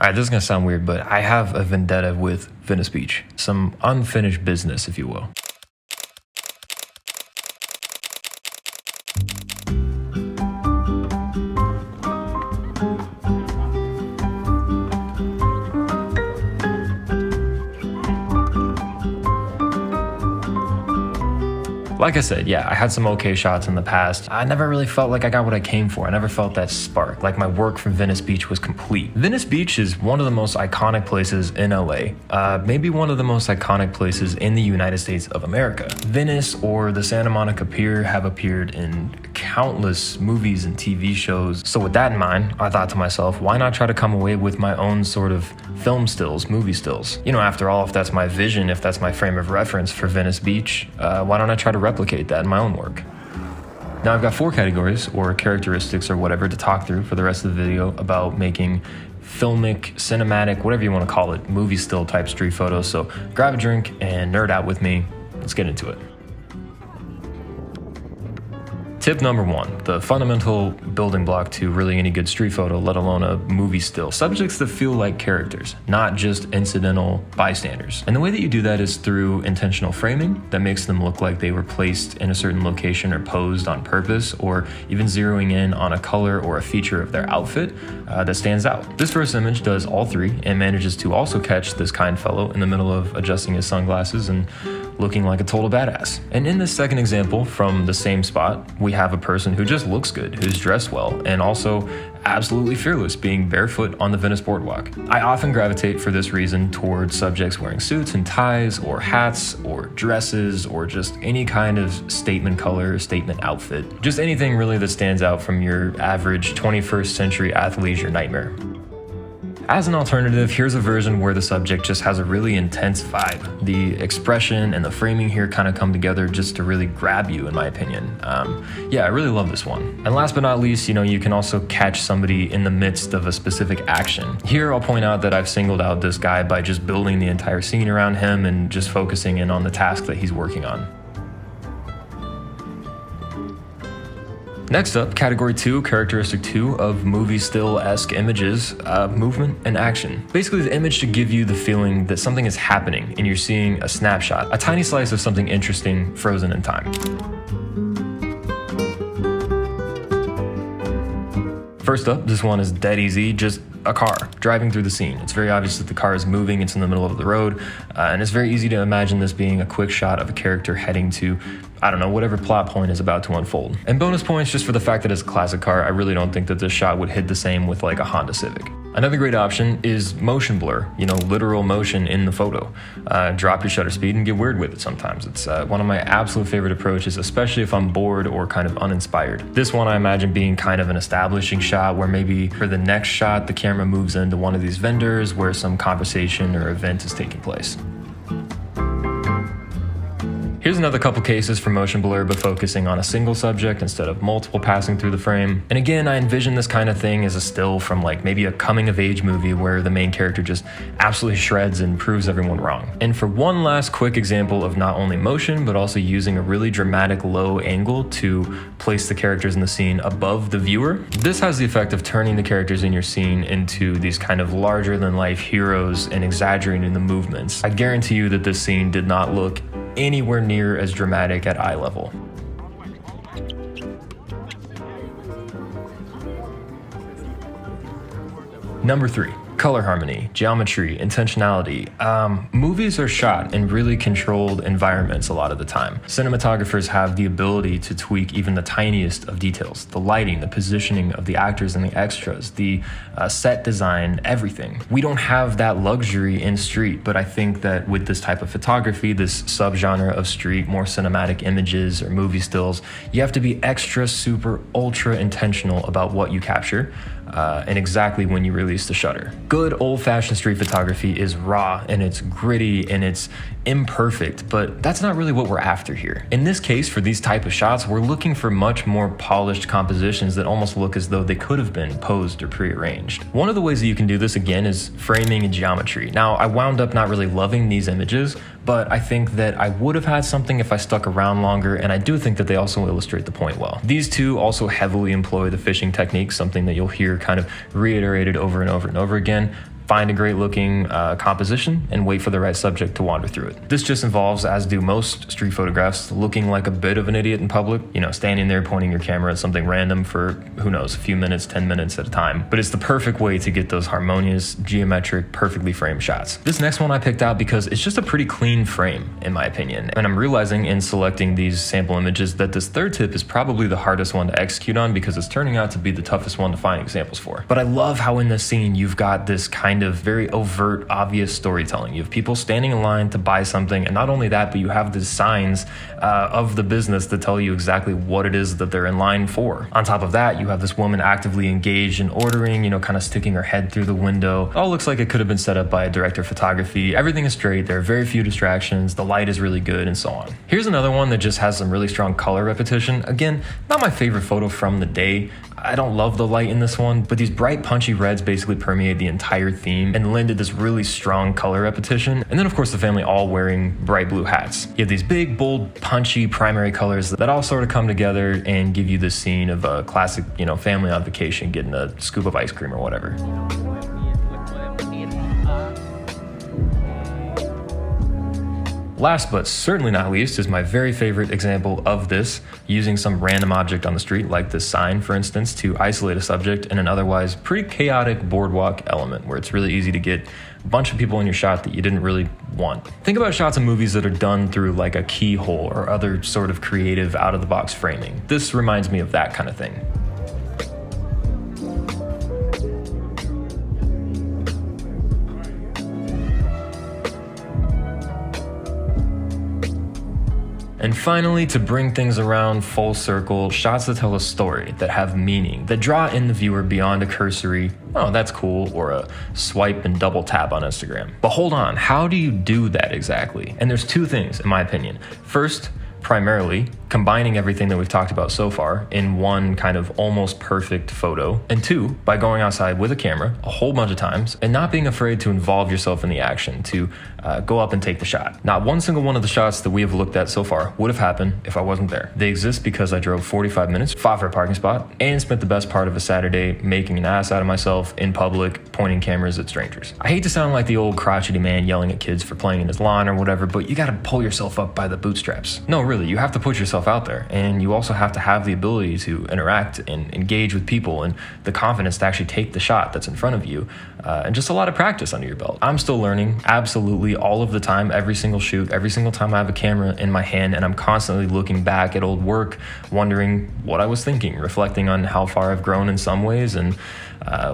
Alright, this is gonna sound weird, but I have a vendetta with Venice Beach. Some unfinished business, if you will. Like I said, yeah, I had some okay shots in the past. I never really felt like I got what I came for. I never felt that spark, like my work from Venice Beach was complete. Venice Beach is one of the most iconic places in LA, maybe one of the most iconic places in the United States of America. Venice or the Santa Monica Pier have appeared in countless movies and TV shows. So with that in mind, I thought to myself, why not try to come away with my own sort of film stills, movie stills? You know, after all, if that's my vision, if that's my frame of reference for Venice Beach, why don't I try to replicate that in my own work? Now I've got 4 categories or characteristics or whatever to talk through for the rest of the video about making filmic, cinematic, whatever you want to call it, movie still type street photos. So grab a drink and nerd out with me. Let's get into it. Tip number 1, the fundamental building block to really any good street photo, let alone a movie still. Subjects that feel like characters, not just incidental bystanders. And the way that you do that is through intentional framing that makes them look like they were placed in a certain location or posed on purpose, or even zeroing in on a color or a feature of their outfit that stands out. This first image does all 3 and manages to also catch this kind fellow in the middle of adjusting his sunglasses and looking like a total badass. And in this second example from the same spot, we have a person who just looks good, who's dressed well, and also absolutely fearless, being barefoot on the Venice boardwalk. I often gravitate for this reason towards subjects wearing suits and ties, or hats, or dresses, or just any kind of statement color, statement outfit. Just anything really that stands out from your average 21st century athleisure nightmare. As an alternative, here's a version where the subject just has a really intense vibe. The expression and the framing here kind of come together just to really grab you, in my opinion. Yeah, I really love this one. And last but not least, you can also catch somebody in the midst of a specific action. Here, I'll point out that I've singled out this guy by just building the entire scene around him and just focusing in on the task that he's working on. Next up, category 2, characteristic 2 of movie still-esque images, movement and action. Basically, the image should give you the feeling that something is happening and you're seeing a snapshot, a tiny slice of something interesting frozen in time. First up, this one is dead easy, just a car driving through the scene. It's very obvious that the car is moving, it's in the middle of the road, and it's very easy to imagine this being a quick shot of a character heading to, I don't know, whatever plot point is about to unfold. And bonus points just for the fact that it's a classic car. I really don't think that this shot would hit the same with like a Honda Civic. Another great option is motion blur, literal motion in the photo. Drop your shutter speed and get weird with it sometimes. It's one of my absolute favorite approaches, especially if I'm bored or kind of uninspired. This one I imagine being kind of an establishing shot where maybe for the next shot, the camera moves into one of these vendors where some conversation or event is taking place. Here's another couple cases for motion blur, but focusing on a single subject instead of multiple passing through the frame. And again, I envision this kind of thing as a still from like maybe a coming of age movie where the main character just absolutely shreds and proves everyone wrong. And for one last quick example of not only motion, but also using a really dramatic low angle to place the characters in the scene above the viewer, this has the effect of turning the characters in your scene into these kind of larger than life heroes and exaggerating the movements. I guarantee you that this scene did not look anywhere near as dramatic at eye level. Number 3, color harmony, geometry, intentionality. Movies are shot in really controlled environments a lot of the time. Cinematographers have the ability to tweak even the tiniest of details, the lighting, the positioning of the actors and the extras, the set design, everything. We don't have that luxury in street, but I think that with this type of photography, this subgenre of street, more cinematic images or movie stills, you have to be extra, super, ultra intentional about what you capture. And exactly when you release the shutter. Good old-fashioned street photography is raw and it's gritty and it's imperfect, but that's not really what we're after here. In this case, for these type of shots, we're looking for much more polished compositions that almost look as though they could have been posed or prearranged. One of the ways that you can do this again is framing and geometry. Now, I wound up not really loving these images, but I think that I would have had something if I stuck around longer, and I do think that they also illustrate the point well. These two also heavily employ the fishing technique, something that you'll hear kind of reiterated over and over and over again. find a great looking composition, and wait for the right subject to wander through it. This just involves, as do most street photographs, looking like a bit of an idiot in public, standing there pointing your camera at something random for, who knows, a few minutes, 10 minutes at a time. But it's the perfect way to get those harmonious, geometric, perfectly framed shots. This next one I picked out because it's just a pretty clean frame, in my opinion. And I'm realizing in selecting these sample images that this third tip is probably the hardest one to execute on because it's turning out to be the toughest one to find examples for. But I love how in this scene you've got this kind of very overt, obvious storytelling. You have people standing in line to buy something, and not only that, but you have the signs of the business that tell you exactly what it is that they're in line for. On top of that, you have this woman actively engaged in ordering, kind of sticking her head through the window. It all looks like it could have been set up by a director of photography. Everything is straight, there are very few distractions, the light is really good, and so on. Here's another one that just has some really strong color repetition. Again, not my favorite photo from the day. I don't love the light in this one, but these bright punchy reds basically permeate the entire theme and lend to this really strong color repetition. And then of course the family all wearing bright blue hats. You have these big, bold, punchy primary colors that all sort of come together and give you this scene of a classic, family on vacation getting a scoop of ice cream or whatever. Last but certainly not least is my very favorite example of this, using some random object on the street, like this sign for instance, to isolate a subject in an otherwise pretty chaotic boardwalk element where it's really easy to get a bunch of people in your shot that you didn't really want. Think about shots of movies that are done through like a keyhole or other sort of creative out-of-the-box framing. This reminds me of that kind of thing. And finally, to bring things around full circle, shots that tell a story, that have meaning, that draw in the viewer beyond a cursory, oh, that's cool, or a swipe and double tap on Instagram. But hold on, how do you do that exactly? And there's two things, in my opinion. First, primarily, combining everything that we've talked about so far in one kind of almost perfect photo. And two, by going outside with a camera a whole bunch of times and not being afraid to involve yourself in the action, to go up and take the shot. Not one single one of the shots that we have looked at so far would have happened if I wasn't there. They exist because I drove 45 minutes, fought for a parking spot, and spent the best part of a Saturday making an ass out of myself in public, pointing cameras at strangers. I hate to sound like the old crotchety man yelling at kids for playing in his lawn or whatever, but you gotta pull yourself up by the bootstraps. No, really, you have to put yourself out there, and you also have to have the ability to interact and engage with people and the confidence to actually take the shot that's in front of you, and just a lot of practice under your belt. I'm still learning, absolutely, all of the time, every single shoot, every single time I have a camera in my hand, and I'm constantly looking back at old work, wondering what I was thinking, reflecting on how far I've grown in some ways and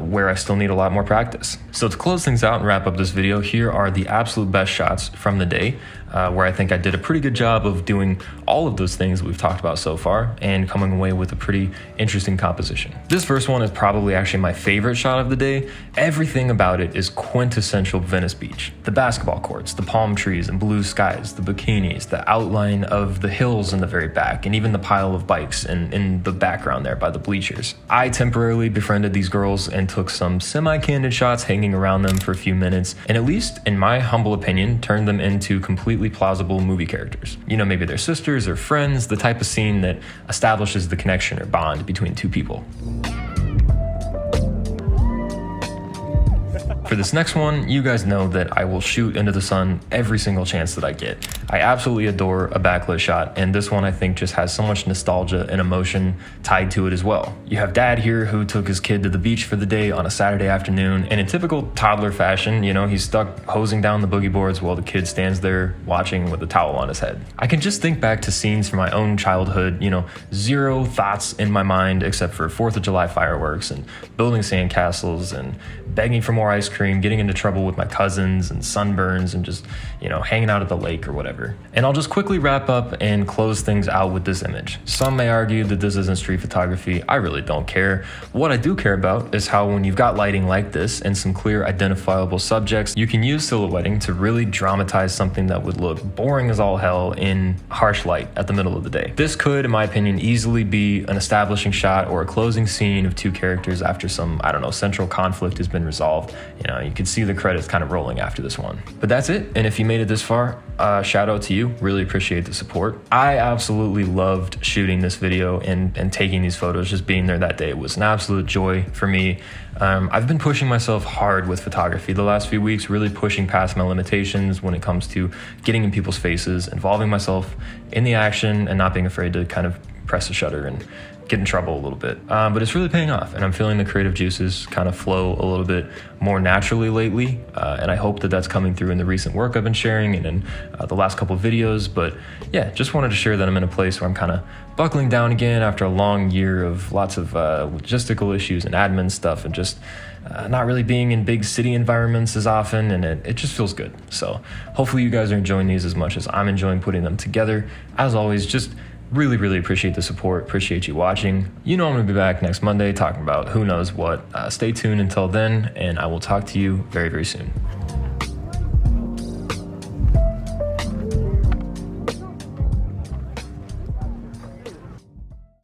where I still need a lot more practice. So to close things out and wrap up this video, here are the absolute best shots from the day, where I think I did a pretty good job of doing all of those things we've talked about so far and coming away with a pretty interesting composition. This first one is probably actually my favorite shot of the day. Everything about it is quintessential Venice Beach. The basketball courts, the palm trees and blue skies, the bikinis, the outline of the hills in the very back, and even the pile of bikes in the background there by the bleachers. I temporarily befriended these girls and took some semi-candid shots hanging around them for a few minutes, and at least in my humble opinion, turned them into completely plausible movie characters. Maybe they're sisters or friends, the type of scene that establishes the connection or bond between two people. For this next one, you guys know that I will shoot into the sun every single chance that I get. I absolutely adore a backlit shot, and this one I think just has so much nostalgia and emotion tied to it as well. You have dad here who took his kid to the beach for the day on a Saturday afternoon, and in typical toddler fashion, he's stuck hosing down the boogie boards while the kid stands there watching with a towel on his head. I can just think back to scenes from my own childhood, zero thoughts in my mind except for 4th of July fireworks and building sandcastles and begging for more ice cream, getting into trouble with my cousins and sunburns and just, hanging out at the lake or whatever. And I'll just quickly wrap up and close things out with this image. Some may argue that this isn't street photography. I really don't care. What I do care about is how when you've got lighting like this and some clear identifiable subjects, you can use silhouetting to really dramatize something that would look boring as all hell in harsh light at the middle of the day. This could, in my opinion, easily be an establishing shot or a closing scene of two characters after some, central conflict has been resolved. You can see the credits kind of rolling after this one. But that's it. And if you made it this far, shout out to you. Really appreciate the support. I absolutely loved shooting this video and taking these photos. Just being there that day, it was an absolute joy for me. I've been pushing myself hard with photography the last few weeks, really pushing past my limitations when it comes to getting in people's faces, involving myself in the action, and not being afraid to kind of press the shutter and get in trouble a little bit. But it's really paying off, and I'm feeling the creative juices kind of flow a little bit more naturally lately. And I hope that that's coming through in the recent work I've been sharing and in the last couple of videos. But yeah, just wanted to share that I'm in a place where I'm kind of buckling down again after a long year of lots of logistical issues and admin stuff, and just not really being in big city environments as often, and it just feels good. So hopefully you guys are enjoying these as much as I'm enjoying putting them together. As always, just really appreciate the support. Appreciate you watching. I'm going to be back next Monday talking about who knows what. Stay tuned until then, and I will talk to you very soon.